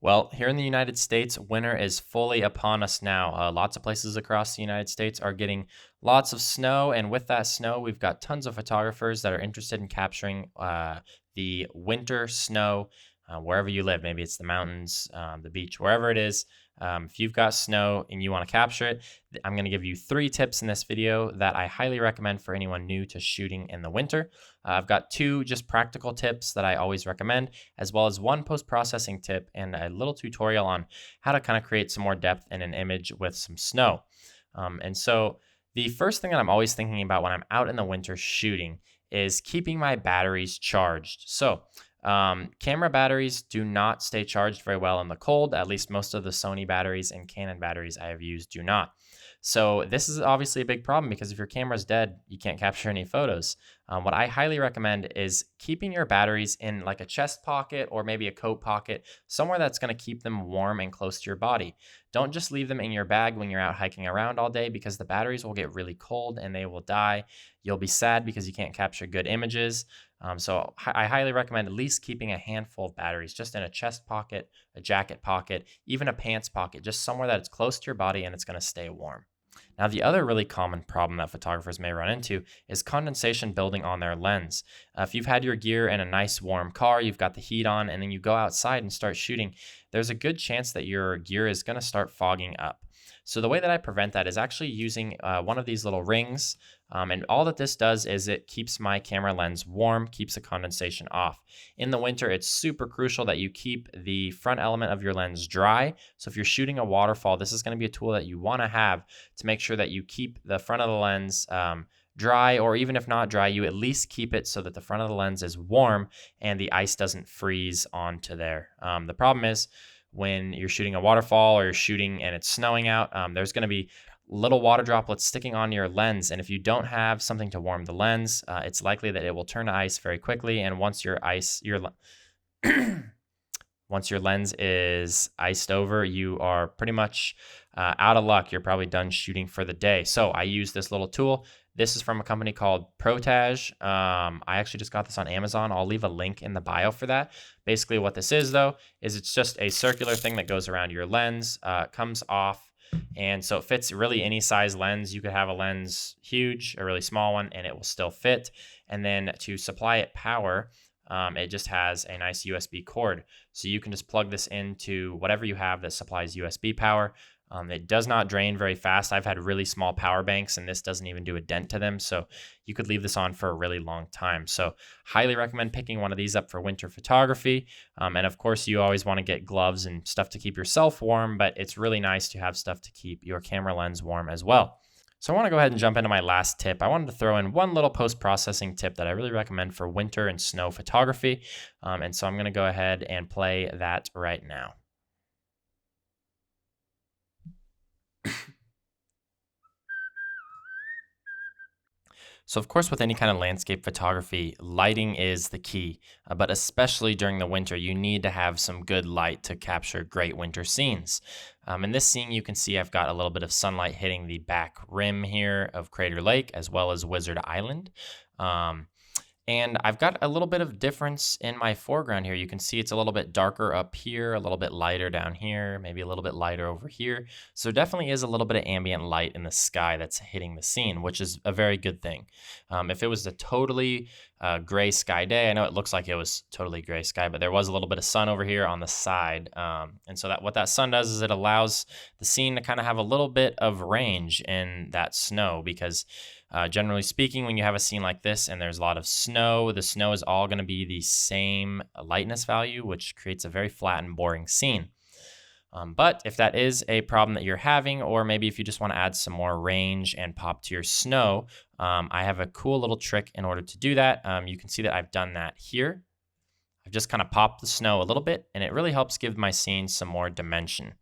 Well, here in the United States, winter is fully upon us now. Lots of places across the United States are getting lots of snow, and with that snow, we've got tons of photographers that are interested in capturing the winter snow wherever you live. Maybe it's the mountains, the beach, wherever it is. If you've got snow and you want to capture it, I'm going to give you 3 tips in this video that I highly recommend for anyone new to shooting in the winter. I've got 2 just practical tips that I always recommend, as well as 1 post-processing tip and a little tutorial on how to kind of create some more depth in an image with some snow. And so the first thing that I'm always thinking about when I'm out in the winter shooting is keeping my batteries charged. So camera batteries do not stay charged very well in the cold. At least most of the Sony batteries and Canon batteries I have used do not. So this is obviously a big problem because if your camera's dead, you can't capture any photos. What I highly recommend is keeping your batteries in like a chest pocket or maybe a coat pocket, somewhere that's going to keep them warm and close to your body. Don't just leave them in your bag when you're out hiking around all day because the batteries will get really cold and they will die. You'll be sad because you can't capture good images. So I highly recommend at least keeping a handful of batteries just in a chest pocket, a jacket pocket, even a pants pocket, just somewhere that it's close to your body and it's going to stay warm. Now, the other really common problem that photographers may run into is condensation building on their lens. If you've had your gear in a nice warm car, you've got the heat on, and then you go outside and start shooting, there's a good chance that your gear is going to start fogging up. So the way that I prevent that is actually using one of these little rings. And all that this does is it keeps my camera lens warm, keeps the condensation off. In the winter, it's super crucial that you keep the front element of your lens dry. So if you're shooting a waterfall, this is going to be a tool that you want to have to make sure that you keep the front of the lens dry, or even if not dry, you at least keep it so that the front of the lens is warm and the ice doesn't freeze onto there. The problem is when you're shooting a waterfall or you're shooting and it's snowing out, there's going to be little water droplets sticking on your lens. And if you don't have something to warm the lens, it's likely that it will turn to ice very quickly. And once your once your lens is iced over, you are pretty much out of luck. You're probably done shooting for the day. So I use this little tool. This is from a company called Protage. I actually just got this on Amazon. I'll leave a link in the bio for that. Basically what this is, though, is it's just a circular thing that goes around your lens. It comes off, and so it fits really any size lens. You could have a lens huge, a really small one, and it will still fit. And then to supply it power, it just has a nice USB cord. So you can just plug this into whatever you have that supplies USB power. It does not drain very fast. I've had really small power banks and this doesn't even do a dent to them. So you could leave this on for a really long time. So highly recommend picking one of these up for winter photography. And of course, you always want to get gloves and stuff to keep yourself warm, but it's really nice to have stuff to keep your camera lens warm as well. So I want to go ahead and jump into my last tip. I wanted to throw in one little post-processing tip that I really recommend for winter and snow photography. And so I'm going to go ahead and play that right now. So of course, with any kind of landscape photography, lighting is the key, but especially during the winter, you need to have some good light to capture great winter scenes. In this scene, you can see I've got a little bit of sunlight hitting the back rim here of Crater Lake, as well as Wizard Island. And I've got a little bit of difference in my foreground here. You can see it's a little bit darker up here, a little bit lighter down here, maybe a little bit lighter over here. So there definitely is a little bit of ambient light in the sky that's hitting the scene, which is a very good thing. If it was a totally gray sky day, I know it looks like it was totally gray sky, but there was a little bit of sun over here on the side. And so what that sun does is it allows the scene to kind of have a little bit of range in that snow because generally speaking, when you have a scene like this and there's a lot of snow, the snow is all going to be the same lightness value, which creates a very flat and boring scene. But if that is a problem that you're having, or maybe if you just want to add some more range and pop to your snow, I have a cool little trick in order to do that. You can see that I've done that here. I've just kind of popped the snow a little bit, and it really helps give my scene some more dimension.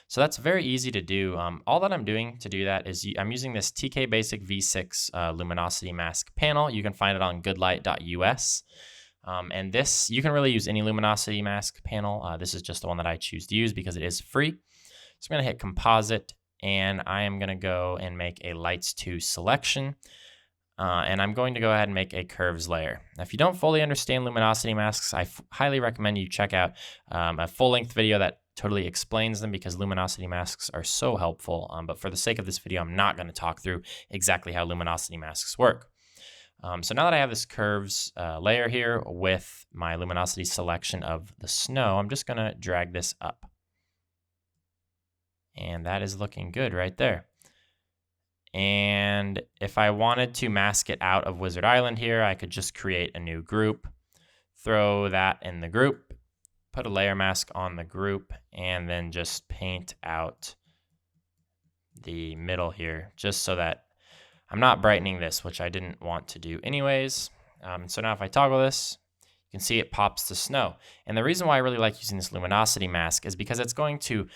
So that's very easy to do. All that I'm doing to do that is I'm using this TK Basic V6 luminosity mask panel. You can find it on goodlight.us. And this, you can really use any luminosity mask panel. This is just the one that I choose to use because it is free. So I'm going to hit composite, and I am going to go and make a lights to selection. And I'm going to go ahead and make a curves layer. Now, if you don't fully understand luminosity masks, I highly recommend you check out a full-length video that totally explains them because luminosity masks are so helpful. But for the sake of this video, I'm not going to talk through exactly how luminosity masks work. So now that I have this curves layer here with my luminosity selection of the snow, I'm just going to drag this up. And that is looking good right there. And if I wanted to mask it out of Wizard Island here, I could just create a new group, throw that in the group, put a layer mask on the group, and then just paint out the middle here, just so that I'm not brightening this, which I didn't want to do anyways. So now if I toggle this, you can see it pops the snow. And the reason why I really like using this luminosity mask is because it's going to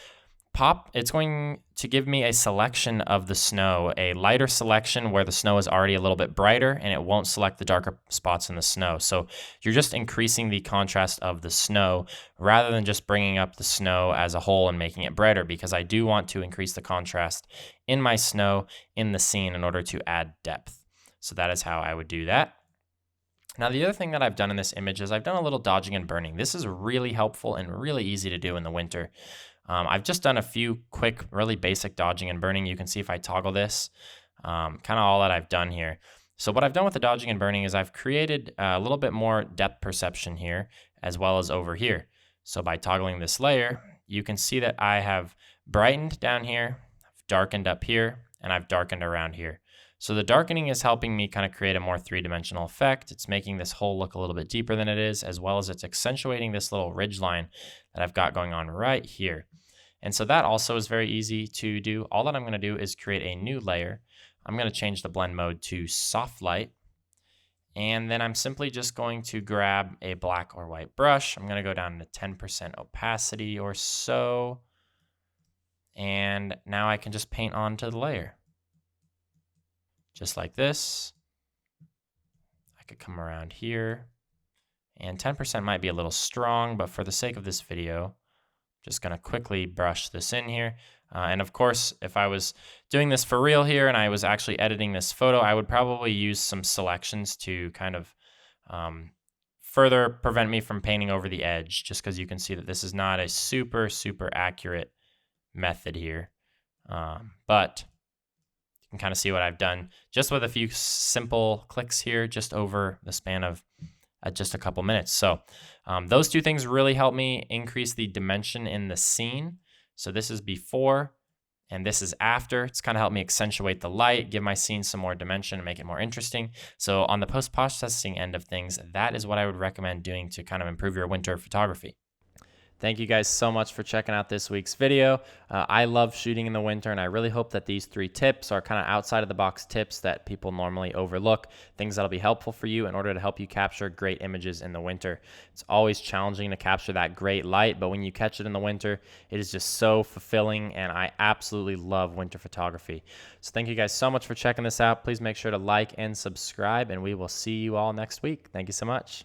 give me a selection of the snow, a lighter selection where the snow is already a little bit brighter, and it won't select the darker spots in the snow. So you're just increasing the contrast of the snow rather than just bringing up the snow as a whole and making it brighter, because I do want to increase the contrast in my snow in the scene in order to add depth. So that is how I would do that. Now, the other thing that I've done in this image is I've done a little dodging and burning. This is really helpful and really easy to do in the winter. I've just done a few quick, really basic dodging and burning. You can see if I toggle this, kind of all that I've done here. So what I've done with the dodging and burning is I've created a little bit more depth perception here, as well as over here. So by toggling this layer, you can see that I have brightened down here, I've darkened up here, and I've darkened around here. So the darkening is helping me kind of create a more three-dimensional effect. It's making this hole look a little bit deeper than it is, as well as it's accentuating this little ridge line that I've got going on right here. And so that also is very easy to do. All that I'm going to do is create a new layer. I'm going to change the blend mode to soft light. And then I'm simply just going to grab a black or white brush. I'm going to go down to 10% opacity or so. And now I can just paint onto the layer. Just like this. I could come around here. And 10% might be a little strong, but for the sake of this video, just going to quickly brush this in here. And of course, if I was doing this for real here and I was actually editing this photo, I would probably use some selections to kind of further prevent me from painting over the edge, just because you can see that this is not a super, super accurate method here. But you can kind of see what I've done just with a few simple clicks here, just over the span of just a couple minutes. So those two things really help me increase the dimension in the scene. So this is before and this is after. It's kind of helped me accentuate the light, give my scene some more dimension and make it more interesting. So on the post-processing end of things, that is what I would recommend doing to kind of improve your winter photography. Thank you guys so much for checking out this week's video. I love shooting in the winter, and I really hope that these 3 tips are kind of outside of the box tips that people normally overlook, things that'll be helpful for you in order to help you capture great images in the winter. It's always challenging to capture that great light, but when you catch it in the winter, it is just so fulfilling, and I absolutely love winter photography. So thank you guys so much for checking this out. Please make sure to like and subscribe, and we will see you all next week. Thank you so much.